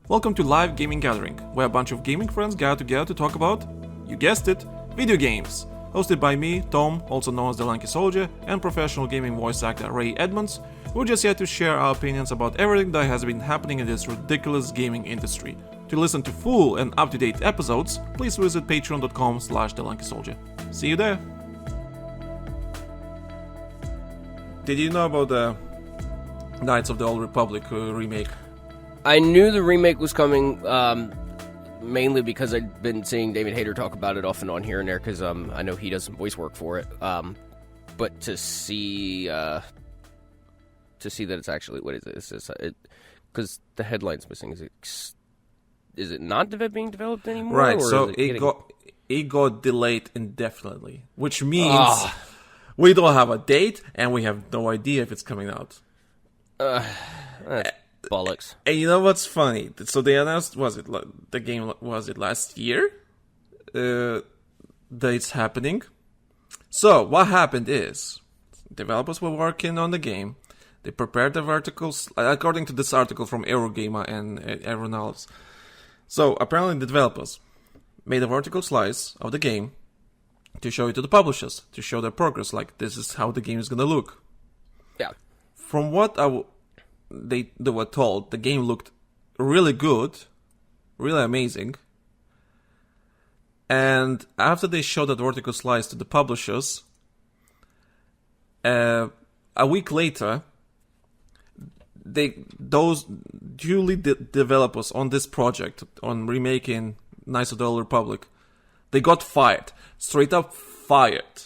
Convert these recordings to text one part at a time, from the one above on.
Welcome to Live Gaming Gathering, where a bunch of gaming friends gather together to talk about, you guessed it, video games. Hosted by me, Tom, also known as the Lanky Soldier, and professional gaming voice actor Ray Edmonds, we're just here to share our opinions about everything that has been happening in this ridiculous gaming industry. To listen to full and up-to-date episodes, please visit patreon.com/thelankysoldier. See you there! Did you know about the Knights of the Old Republic remake? I knew the remake was coming, mainly because I'd been seeing David Hayter talk about it off and on here and there, because I know he does some voice work for it. But to see that it's actually, what is it? It's just, because the headline's missing. Is it not being developed anymore? Right. Or So it got delayed indefinitely, which means we don't have a date and we have no idea if it's coming out. That's bollocks. And you know what's funny? So they announced, was it last year? That it's happening. So what happened is, developers were working on the game. They prepared the verticals, according to this article from Eurogamer and everyone else. So apparently the developers made a vertical slice of the game to show it to the publishers, to show their progress, like this is how the game is gonna look. Yeah. From what they were told, the game looked really good, really amazing. And after they showed that vertical slice to the publishers, a week later, those duly developers on this project, on remaking Knights of the Old Republic, they got fired. Straight up fired.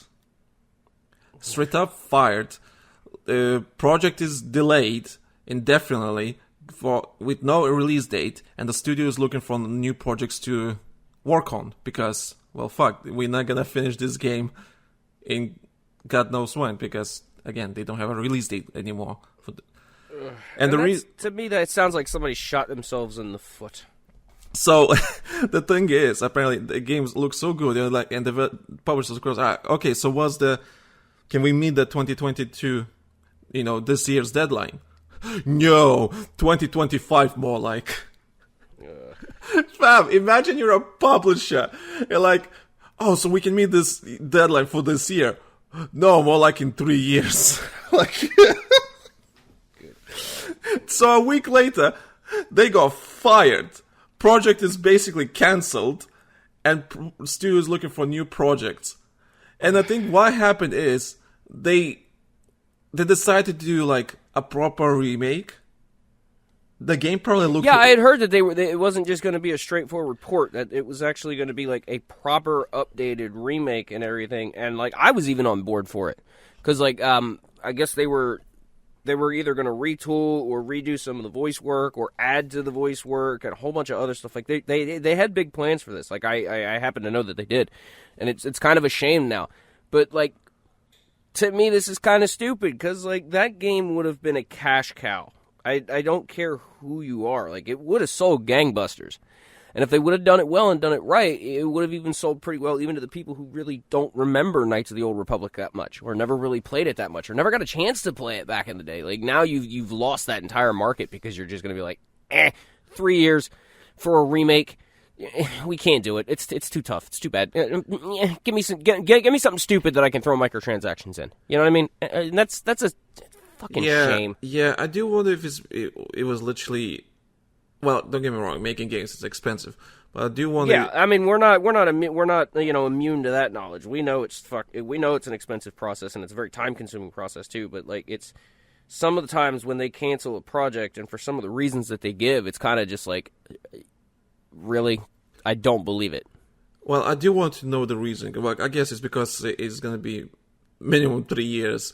The project is delayed indefinitely with no release date, and the studio is looking for new projects to work on because, well, fuck, we're not gonna finish this game in God knows when, because again, they don't have a release date anymore. And the reason, to me, that sounds like somebody shot themselves in the foot. So the thing is, apparently the games look so good, and the publishers of course, okay, so can we meet the 2022, this year's deadline? No, 2025 more like. Fam, imagine you're a publisher. You're like, oh, so we can meet this deadline for this year. No, more like in 3 years. Like, so a week later, they got fired. Project is basically cancelled, and studio is looking for new projects. And I think what happened is they decided to do like a proper remake. The game probably looked. Yeah, I had heard that it wasn't just going to be a straightforward port. That it was actually going to be like a proper updated remake and everything. And like I was even on board for it because like I guess they were either going to retool or redo some of the voice work or add to the voice work and a whole bunch of other stuff. Like they had big plans for this. Like I happen to know that they did, and it's kind of a shame now. But like to me, this is kind of stupid because like that game would have been a cash cow. I don't care who you are. Like it would have sold gangbusters. And if they would have done it well and done it right, it would have even sold pretty well even to the people who really don't remember Knights of the Old Republic that much, or never really played it that much, or never got a chance to play it back in the day. Like, now you've lost that entire market because you're just going to be like, 3 years for a remake. We can't do it. It's too tough. It's too bad. Give me something stupid that I can throw microtransactions in. You know what I mean? And that's a fucking shame. Yeah, I do wonder if it was literally. Well, don't get me wrong. Making games is expensive, but I do wonder. Yeah, I mean, we're not immune to that knowledge. We know it's an expensive process and it's a very time consuming process too. But like, it's some of the times when they cancel a project and for some of the reasons that they give, it's kind of just like, really, I don't believe it. Well, I do want to know the reason. Well, I guess it's because it's going to be minimum 3 years,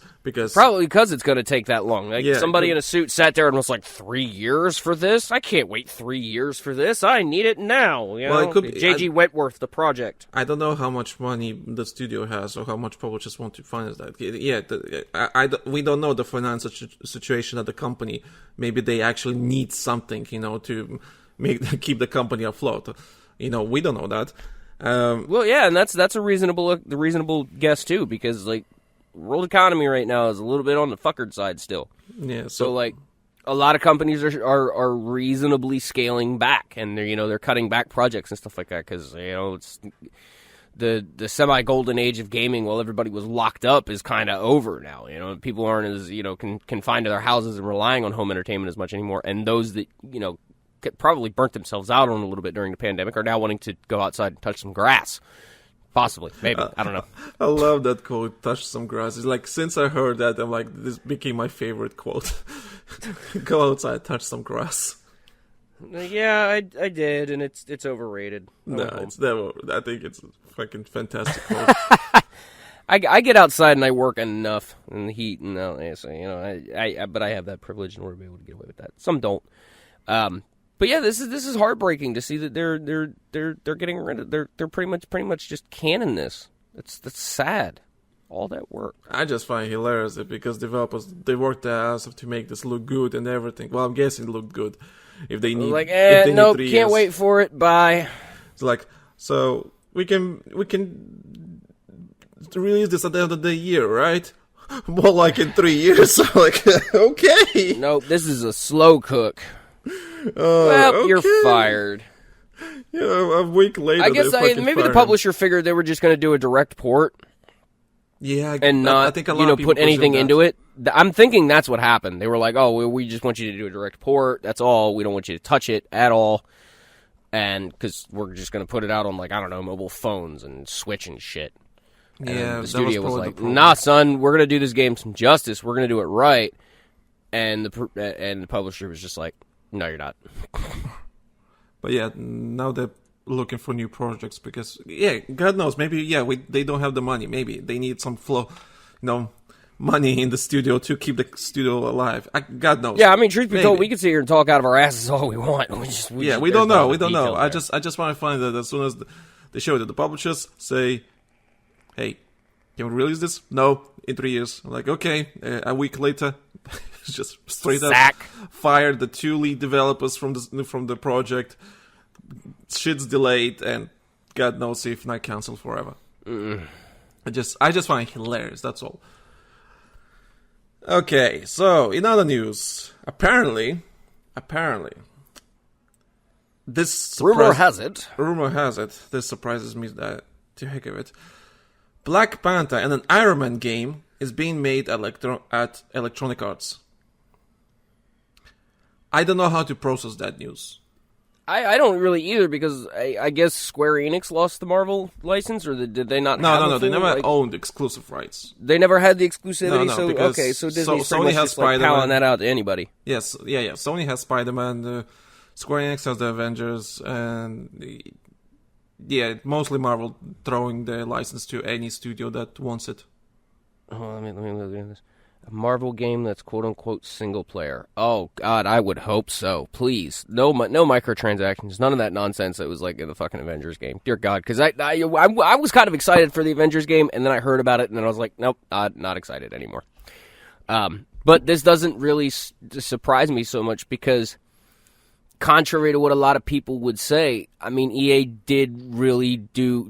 probably because it's going to take that long. Like somebody in a suit sat there and was like, 3 years for this? I can't wait 3 years for this. I need it now. You know? It could be, J.G. Wentworth, the project. I don't know how much money the studio has or how much publishers want to finance that. Yeah, we don't know the financial situation of the company. Maybe they actually need something, to keep the company afloat. We don't know that. Well, yeah, and that's a reasonable guess too, because like world economy right now is a little bit on the fuckered side still. Yeah. So like, a lot of companies are reasonably scaling back, and they're cutting back projects and stuff like that because it's the semi-golden age of gaming while everybody was locked up is kind of over now. People aren't as confined to their houses and relying on home entertainment as much anymore, and those that probably burnt themselves out on a little bit during the pandemic are now wanting to go outside and touch some grass. Possibly, maybe, I don't know. I love that quote, touch some grass. It's like, since I heard that, I'm like, this became my favorite quote. Go outside, touch some grass. Yeah, I did, and it's overrated. No, it's never. I think it's a fucking fantastic quote. I get outside and I work enough in the heat and so but I have that privilege in order to be able to get away with that. Some don't. But yeah, this is heartbreaking to see that they're getting rid of they're pretty much just canning this. That's sad. All that work. I just find it hilarious because developers, they worked their ass off to make this look good and everything. Well, I'm guessing it looked good. If they need, like, if they nope, need 3 can't years. wait for it. Bye. It's like, so we can release this at the end of the year, right? More like in 3 years. So like, okay. Nope, this is a slow cook. Well, okay. you're fired. Yeah, a week later. I guess maybe the publisher figured they were just going to do a direct port. Yeah, and not I think a lot of people put anything into it. I'm thinking that's what happened. They were like, "Oh, we just want you to do a direct port. That's all. We don't want you to touch it at all." And because we're just going to put it out on, like, I don't know, mobile phones and Switch and shit. And yeah, the studio was like, problem. "Nah, son, we're going to do this game some justice. We're going to do it right." And the publisher was just like, "No, you're not." But yeah, now they're looking for new projects because, yeah, God knows, maybe, they don't have the money. Maybe they need some money in the studio to keep the studio alive. God knows. Yeah, I mean, truth be told, we can sit here and talk out of our asses all we want. We don't know. We don't know. I just want to find that as soon as they show it, the publishers say, "Hey, can we release this?" "No, in 3 years." I'm like, okay. A week later, just straight up fired the 2 lead developers from the project. Shit's delayed, and God knows if not canceled forever. I just find it hilarious. That's all. Okay, so in other news, apparently, this rumor has it. This surprises me to heck of it. Black Panther and an Iron Man game is being made at Electronic Arts. I don't know how to process that news. I don't really either because I guess Square Enix lost the Marvel license, or did they not? No. They never owned exclusive rights. They never had the exclusivity. No, so Disney's Sony has just like palling that out to anybody. Yes, yeah. Sony has Spider-Man. Square Enix has the Avengers, and mostly Marvel throwing the license to any studio that wants it. Oh, let me look at this. A Marvel game that's quote-unquote single-player. Oh, God, I would hope so. Please. No microtransactions. None of that nonsense that was like in the fucking Avengers game. Dear God, because I was kind of excited for the Avengers game, and then I heard about it, and then I was like, nope, not excited anymore. But this doesn't really surprise me so much because, contrary to what a lot of people would say, I mean, EA did really do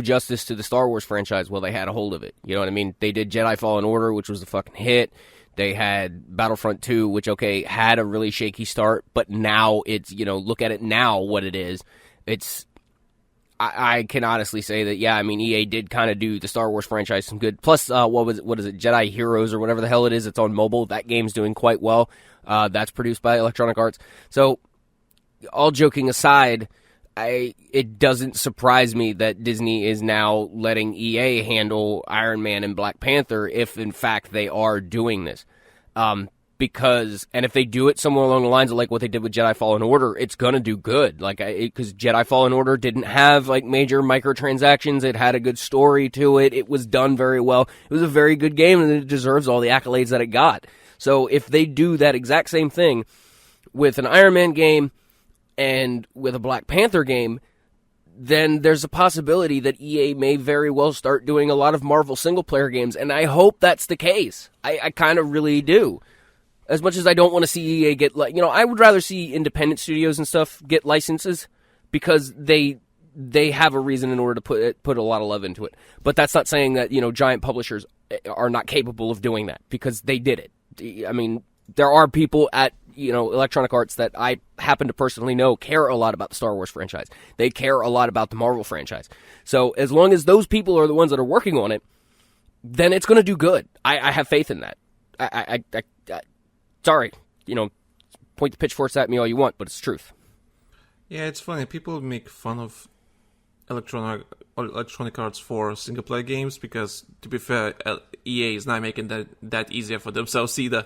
justice to the Star Wars franchise while they had a hold of it. You know what I mean? They did Jedi Fallen Order, which was a fucking hit. They had Battlefront 2, which, okay, had a really shaky start, but now it's, look at it now, what it is. I can honestly say that, yeah, I mean, EA did kind of do the Star Wars franchise some good. Plus, what is it, Jedi Heroes or whatever the hell it is, it's on mobile. That game's doing quite well. That's produced by Electronic Arts. So, all joking aside, it doesn't surprise me that Disney is now letting EA handle Iron Man and Black Panther if, in fact, they are doing this. Because if they do it somewhere along the lines of like what they did with Jedi Fallen Order, it's gonna do good. Because Jedi Fallen Order didn't have like major microtransactions. It had a good story to it. It was done very well. It was a very good game, and it deserves all the accolades that it got. So if they do that exact same thing with an Iron Man game and with a Black Panther game, then there's a possibility that EA may very well start doing a lot of Marvel single-player games, and I hope that's the case. I kind of really do. As much as I don't want to see EA get, I would rather see independent studios and stuff get licenses because they have a reason in order to put a lot of love into it. But that's not saying that, giant publishers are not capable of doing that because they did it. I mean, there are people at Electronic Arts that I happen to personally know care a lot about the Star Wars franchise. They care a lot about the Marvel franchise. So as long as those people are the ones that are working on it, then it's going to do good. I have faith in that. I sorry, point the pitchforks at me all you want, but it's the truth. Yeah, it's funny. People make fun of Electronic Arts for single-player games because, to be fair, EA is not making that easier for themselves either.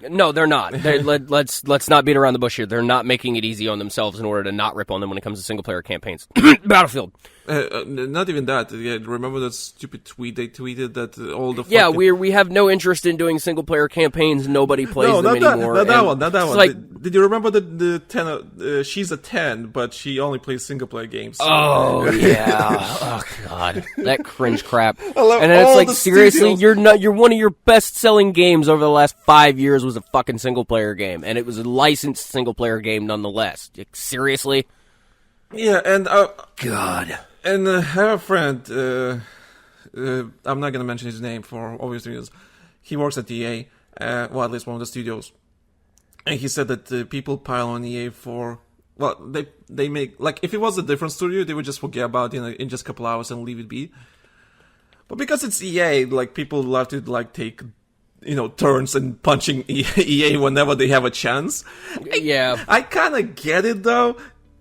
No, they're not. Let's not beat around the bush here. They're not making it easy on themselves in order to not rip on them when it comes to single-player campaigns. Battlefield. Not even that. Yeah, remember that stupid tweet they tweeted that all the yeah, we have no interest in doing single-player campaigns. Nobody plays them anymore. Not that one. Like, did you remember the 10? She's a 10, but she only plays single-player games. Oh yeah. Oh god, that cringe crap. And then it's like, seriously, you're one of your best-selling games over the last 5 years was a fucking single-player game, and it was a licensed single-player game nonetheless. Like, seriously? Yeah, and God. And I have a friend, I'm not going to mention his name for obvious reasons. He works at EA, well, at least one of the studios. And he said that people pile on EA for, well, they make, like, if it was a different studio, they would just forget about it in just a couple hours and leave it be. But because it's EA, like, people love to, like, take, turns and punching EA whenever they have a chance. Yeah. I kind of get it, though.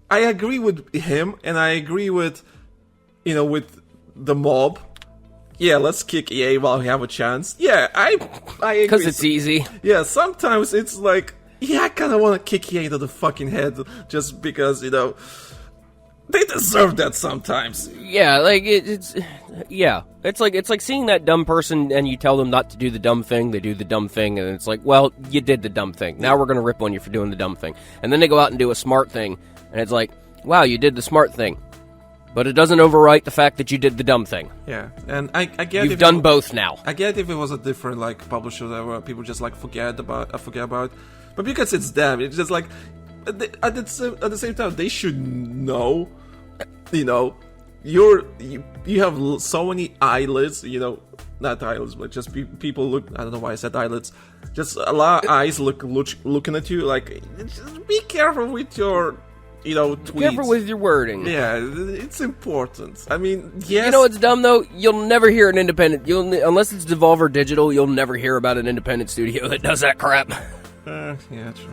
I agree with him, and I agree with, with the mob. Yeah, let's kick EA while we have a chance. Yeah, I agree. Because it's easy. Yeah, sometimes it's like, yeah, I kind of want to kick EA to the fucking head just because, they deserve that sometimes. Yeah, like, it's like seeing that dumb person and you tell them not to do the dumb thing, they do the dumb thing, and it's like, well, you did the dumb thing. Now we're going to rip on you for doing the dumb thing. And then they go out and do a smart thing, and it's like, wow, you did the smart thing. But it doesn't overwrite the fact that you did the dumb thing. Yeah, and I get You've done both now. I get if it was a different, like, publisher that where people just, like, forget about. But because it's them, it's just like, at the same time, they should know, you have so many eyelids, not eyelids, but just people look, I don't know why I said eyelids, just a lot of eyes looking at you, like, just be careful with your, tweets. Be careful with your wording. Yeah, it's important. I mean, yes. You know what's dumb, though? You'll never hear an independent, unless it's Devolver Digital, you'll never hear about an independent studio that does that crap. Yeah, true.